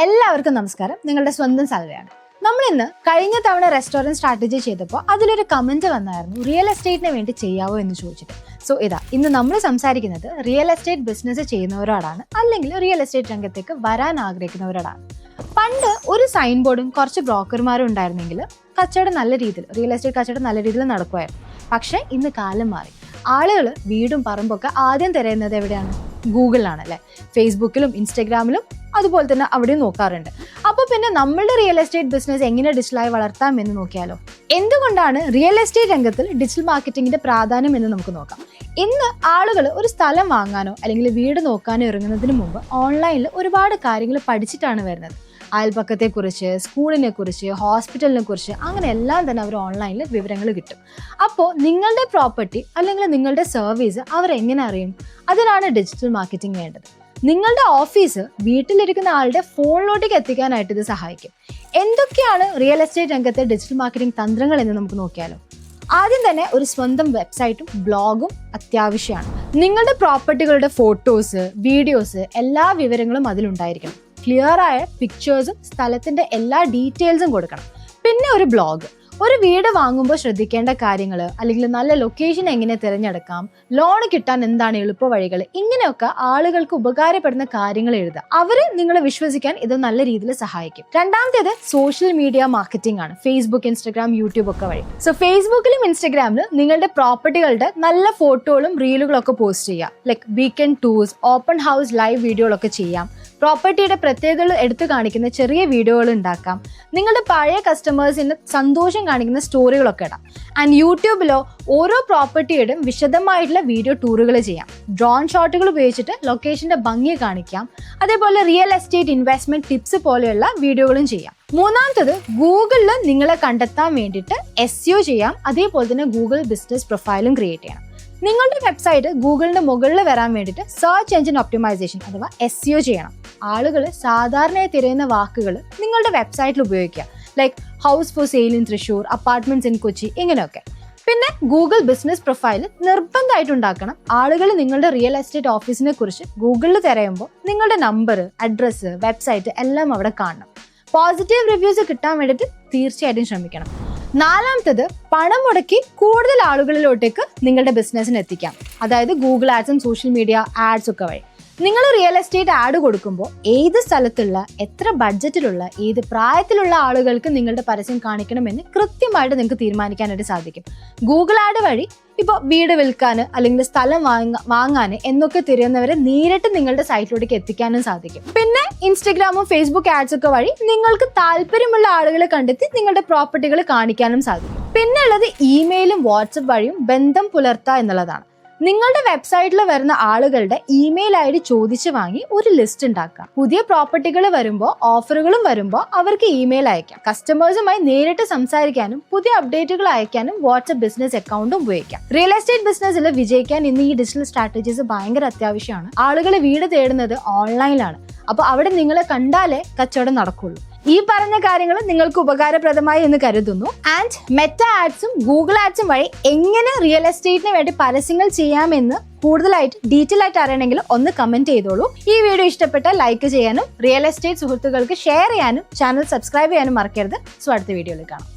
എല്ലാവർക്കും നമസ്കാരം. നിങ്ങളുടെ സ്വന്തം സൽവയാണ്. നമ്മൾ ഇന്ന് കഴിഞ്ഞ തവണ റെസ്റ്റോറൻറ്റ് സ്ട്രാറ്റജി ചെയ്തപ്പോൾ അതിലൊരു കമന്റ് വന്നായിരുന്നു, റിയൽ എസ്റ്റേറ്റിന് വേണ്ടി ചെയ്യാവോ എന്ന് ചോദിച്ചിട്ട്. സോ ഇന്ന് നമ്മൾ സംസാരിക്കുന്നത് റിയൽ എസ്റ്റേറ്റ് ബിസിനസ് ചെയ്യുന്നവരോടാണ്, അല്ലെങ്കിൽ റിയൽ എസ്റ്റേറ്റ് രംഗത്തേക്ക് വരാൻ ആഗ്രഹിക്കുന്നവരോടാണ്. പണ്ട് ഒരു സൈൻ ബോർഡും കുറച്ച് ബ്രോക്കർമാരും ഉണ്ടായിരുന്നെങ്കിൽ കച്ചവടം നല്ല രീതിയിൽ, റിയൽ എസ്റ്റേറ്റ് കച്ചവടം നല്ല രീതിയിൽ നടക്കുമായിരുന്നു. പക്ഷേ ഇന്ന് കാലം മാറി. ആളുകൾ വീടും പറമ്പൊക്കെ ആദ്യം തിരയുന്നത് എവിടെയാണ്? ഗൂഗിളിലാണ് അല്ലേ. ഫേസ്ബുക്കിലും ഇൻസ്റ്റഗ്രാമിലും അതുപോലെ തന്നെ അവിടെയും നോക്കാറുണ്ട്. അപ്പോൾ പിന്നെ നമ്മളുടെ റിയൽ എസ്റ്റേറ്റ് ബിസിനസ് എങ്ങനെ ഡിജിറ്റലായി വളർത്താം എന്ന് നോക്കിയാലോ? എന്തുകൊണ്ടാണ് റിയൽ എസ്റ്റേറ്റ് രംഗത്തിൽ ഡിജിറ്റൽ മാർക്കറ്റിംഗിന്റെ പ്രാധാന്യം എന്ന് നമുക്ക് നോക്കാം. ഇന്ന് ആളുകൾ ഒരു സ്ഥലം വാങ്ങാനോ അല്ലെങ്കിൽ വീട് നോക്കാനോ ഇറങ്ങുന്നതിന് മുമ്പ് ഓൺലൈനിൽ ഒരുപാട് കാര്യങ്ങൾ പഠിച്ചിട്ടാണ് വരുന്നത്. അയൽപക്കത്തെക്കുറിച്ച്, സ്കൂളിനെ കുറിച്ച്, ഹോസ്പിറ്റലിനെ കുറിച്ച്, അങ്ങനെ എല്ലാം തന്നെ അവർ ഓൺലൈനിൽ വിവരങ്ങൾ കിട്ടും. അപ്പോൾ നിങ്ങളുടെ പ്രോപ്പർട്ടി അല്ലെങ്കിൽ നിങ്ങളുടെ സർവീസ് അവർ എങ്ങനെ അറിയും? അതിനാണ് ഡിജിറ്റൽ മാർക്കറ്റിംഗ് വേണ്ടത്. നിങ്ങളുടെ ഓഫീസ് വീട്ടിലിരിക്കുന്ന ആളുടെ ഫോണിലോട്ടേക്ക് എത്തിക്കാനായിട്ട് ഇത് സഹായിക്കും. എന്തൊക്കെയാണ് റിയൽ എസ്റ്റേറ്റ് രംഗത്തെ ഡിജിറ്റൽ മാർക്കറ്റിംഗ് തന്ത്രങ്ങൾ എന്ന് നമുക്ക് നോക്കിയാലോ? ആദ്യം തന്നെ ഒരു സ്വന്തം വെബ്സൈറ്റും ബ്ലോഗും അത്യാവശ്യമാണ്. നിങ്ങളുടെ പ്രോപ്പർട്ടികളുടെ ഫോട്ടോസ്, വീഡിയോസ്, എല്ലാ വിവരങ്ങളും അതിലുണ്ടായിരിക്കണം. ക്ലിയർ ആയ പിക്ചേഴ്സും സ്ഥലത്തിന്റെ എല്ലാ ഡീറ്റെയിൽസും കൊടുക്കണം. പിന്നെ ഒരു ബ്ലോഗ്. ഒരു വീട് വാങ്ങുമ്പോൾ ശ്രദ്ധിക്കേണ്ട കാര്യങ്ങൾ, അല്ലെങ്കിൽ നല്ല ലൊക്കേഷൻ എങ്ങനെ തിരഞ്ഞെടുക്കാം, ലോൺ കിട്ടാൻ എന്താണ് എളുപ്പ വഴികൾ, ഇങ്ങനെയൊക്കെ ആളുകൾക്ക് ഉപകാരപ്പെടുന്ന കാര്യങ്ങൾ എഴുതുക. അവര് നിങ്ങളെ വിശ്വസിക്കാൻ ഇത് നല്ല രീതിയിൽ സഹായിക്കും. രണ്ടാമത്തേത് സോഷ്യൽ മീഡിയ മാർക്കറ്റിംഗ് ആണ്. ഫേസ്ബുക്ക്, ഇൻസ്റ്റഗ്രാം, യൂട്യൂബ് ഒക്കെ വഴി. സോ ഫേസ്ബുക്കിലും ഇൻസ്റ്റഗ്രാമിലും നിങ്ങളുടെ പ്രോപ്പർട്ടികളുടെ നല്ല ഫോട്ടോകളും റീലുകളൊക്കെ പോസ്റ്റ് ചെയ്യുക. Like weekend tours, open house live വീഡിയോകളൊക്കെ ചെയ്യാം. പ്രോപ്പർട്ടിയുടെ പ്രത്യേകതകൾ എടുത്തു കാണിക്കുന്ന ചെറിയ വീഡിയോകൾ ഉണ്ടാക്കാം. നിങ്ങളുടെ പഴയ കസ്റ്റമേഴ്സിന് സന്തോഷം കാണിക്കുന്ന സ്റ്റോറികളൊക്കെ ഇടാം. ആൻഡ് യൂട്യൂബിലോ ഓരോ പ്രോപ്പർട്ടിയുടെയും വിശദമായിട്ടുള്ള വീഡിയോ ടൂറുകൾ ചെയ്യാം. ഡ്രോൺ ഷോട്ടുകൾ ഉപയോഗിച്ചിട്ട് ലൊക്കേഷന്റെ ഭംഗി കാണിക്കാം. അതേപോലെ റിയൽ എസ്റ്റേറ്റ് ഇൻവെസ്റ്റ്മെന്റ് ടിപ്സ് പോലെയുള്ള വീഡിയോകളും ചെയ്യാം. മൂന്നാമത്തത് ഗൂഗിളിൽ നിങ്ങളെ കണ്ടെത്താൻ വേണ്ടിയിട്ട് SEO ചെയ്യാം. അതേപോലെ തന്നെ ഗൂഗിൾ ബിസിനസ് പ്രൊഫൈലും ക്രിയേറ്റ് ചെയ്യണം. നിങ്ങളുടെ വെബ്സൈറ്റ് ഗൂഗിളിന്റെ മുകളിൽ വരാൻ വേണ്ടിയിട്ട് സെർച്ച് എഞ്ചിൻ ഒപ്റ്റിമൈസേഷൻ അഥവാ SEO ചെയ്യണം. ആളുകൾ സാധാരണയായി തിരയുന്ന വാക്കുകൾ നിങ്ങളുടെ വെബ്സൈറ്റിൽ ഉപയോഗിക്കുക. Like house for sale in Thrissur, apartments in Kochi, ഇങ്ങനെയൊക്കെ. പിന്നെ ഗൂഗിൾ ബിസിനസ് പ്രൊഫൈൽ നിർബന്ധമായിട്ട് ഉണ്ടാക്കണം. ആളുകൾ നിങ്ങളുടെ റിയൽ എസ്റ്റേറ്റ് ഓഫീസിനെ കുറിച്ച് ഗൂഗിളിൽ തിരയുമ്പോൾ നിങ്ങളുടെ നമ്പർ, അഡ്രസ്സ്, വെബ്സൈറ്റ് എല്ലാം അവിടെ കാണണം. പോസിറ്റീവ് റിവ്യൂസ് കിട്ടാൻ വേണ്ടിയിട്ട് തീർച്ചയായിട്ടും ശ്രമിക്കണം. നാലാമത്തത് പണം മുടക്കി കൂടുതൽ ആളുകളിലോട്ടേക്ക് നിങ്ങളുടെ ബിസിനസ്സിന് എത്തിക്കാം. അതായത് ഗൂഗിൾ ആഡ്സും സോഷ്യൽ മീഡിയ ആഡ്സ് ഒക്കെ വഴി. നിങ്ങൾ റിയൽ എസ്റ്റേറ്റ് ആഡ് കൊടുക്കുമ്പോൾ ഏത് സ്ഥലത്തുള്ള, എത്ര ബഡ്ജറ്റിലുള്ള, ഏത് പ്രായത്തിലുള്ള ആളുകൾക്ക് നിങ്ങളുടെ പരസ്യം കാണിക്കണമെന്ന് കൃത്യമായിട്ട് നിങ്ങൾക്ക് തീരുമാനിക്കാനായിട്ട് സാധിക്കും. ഗൂഗിൾ ആഡ് വഴി ഇപ്പോൾ വീട് വിൽക്കാൻ അല്ലെങ്കിൽ സ്ഥലം വാങ്ങാൻ എന്നൊക്കെ തിരയുന്നവരെ നേരിട്ട് നിങ്ങളുടെ സൈറ്റിലോട്ടേക്ക് എത്തിക്കാനും സാധിക്കും. പിന്നെ ഇൻസ്റ്റഗ്രാമും ഫേസ്ബുക്ക് ആഡ്സ് ഒക്കെ വഴി നിങ്ങൾക്ക് താല്പര്യമുള്ള ആളുകളെ കണ്ടെത്തി നിങ്ങളുടെ പ്രോപ്പർട്ടികൾ കാണിക്കാനും സാധിക്കും. പിന്നെ ഉള്ളത് ഇമെയിലും വാട്സപ്പ് വഴിയും ബന്ധം പുലർത്തുക എന്നുള്ളതാണ്. നിങ്ങളുടെ വെബ്സൈറ്റിൽ വരുന്ന ആളുകളുടെ ഇമെയിൽ ID ചോദിച്ചു വാങ്ങി ഒരു ലിസ്റ്റ് ഉണ്ടാക്കുക. പുതിയ പ്രോപ്പർട്ടികൾ വരുമ്പോൾ, ഓഫറുകളും വരുമ്പോൾ അവർക്ക് ഇമെയിൽ അയക്കാം. കസ്റ്റമേഴ്സുമായി നേരിട്ട് സംസാരിക്കാനും പുതിയ അപ്ഡേറ്റുകൾ അയക്കാനും വാട്സ്ആപ്പ് ബിസിനസ് അക്കൗണ്ടും ഉപയോഗിക്കാം. റിയൽ എസ്റ്റേറ്റ് ബിസിനസ്സിൽ വിജയിക്കാൻ ഇന്ന് ഈ ഡിജിറ്റൽ സ്ട്രാറ്റജീസ് ഭയങ്കര അത്യാവശ്യമാണ്. ആളുകൾ വീട് തേടുന്നത് ഓൺലൈനിലാണ്. അപ്പോൾ അവിടെ നിങ്ങളെ കണ്ടാലേ കച്ചവടം നടക്കുള്ളൂ. ഈ പറഞ്ഞ കാര്യങ്ങൾ നിങ്ങൾക്ക് ഉപകാരപ്രദമായി എന്ന് കരുതുന്നു. ആൻഡ് മെറ്റ ആഡ്സും ഗൂഗിൾ ആഡ്സും വഴി എങ്ങനെ റിയൽ എസ്റ്റേറ്റിന് വേണ്ടി പരസ്യങ്ങൾ ചെയ്യാമെന്ന് കൂടുതലായിട്ട് ഡീറ്റെയിൽ ആയിട്ട് അറിയണമെങ്കിൽ ഒന്ന് കമന്റ് ചെയ്തോളൂ. ഈ വീഡിയോ ഇഷ്ടപ്പെട്ടാൽ ലൈക്ക് ചെയ്യാനും റിയൽ എസ്റ്റേറ്റ് സുഹൃത്തുക്കൾക്ക് ഷെയർ ചെയ്യാനും ചാനൽ സബ്സ്ക്രൈബ് ചെയ്യാനും മറക്കരുത്. സോ അടുത്ത വീഡിയോയിൽ കാണാം.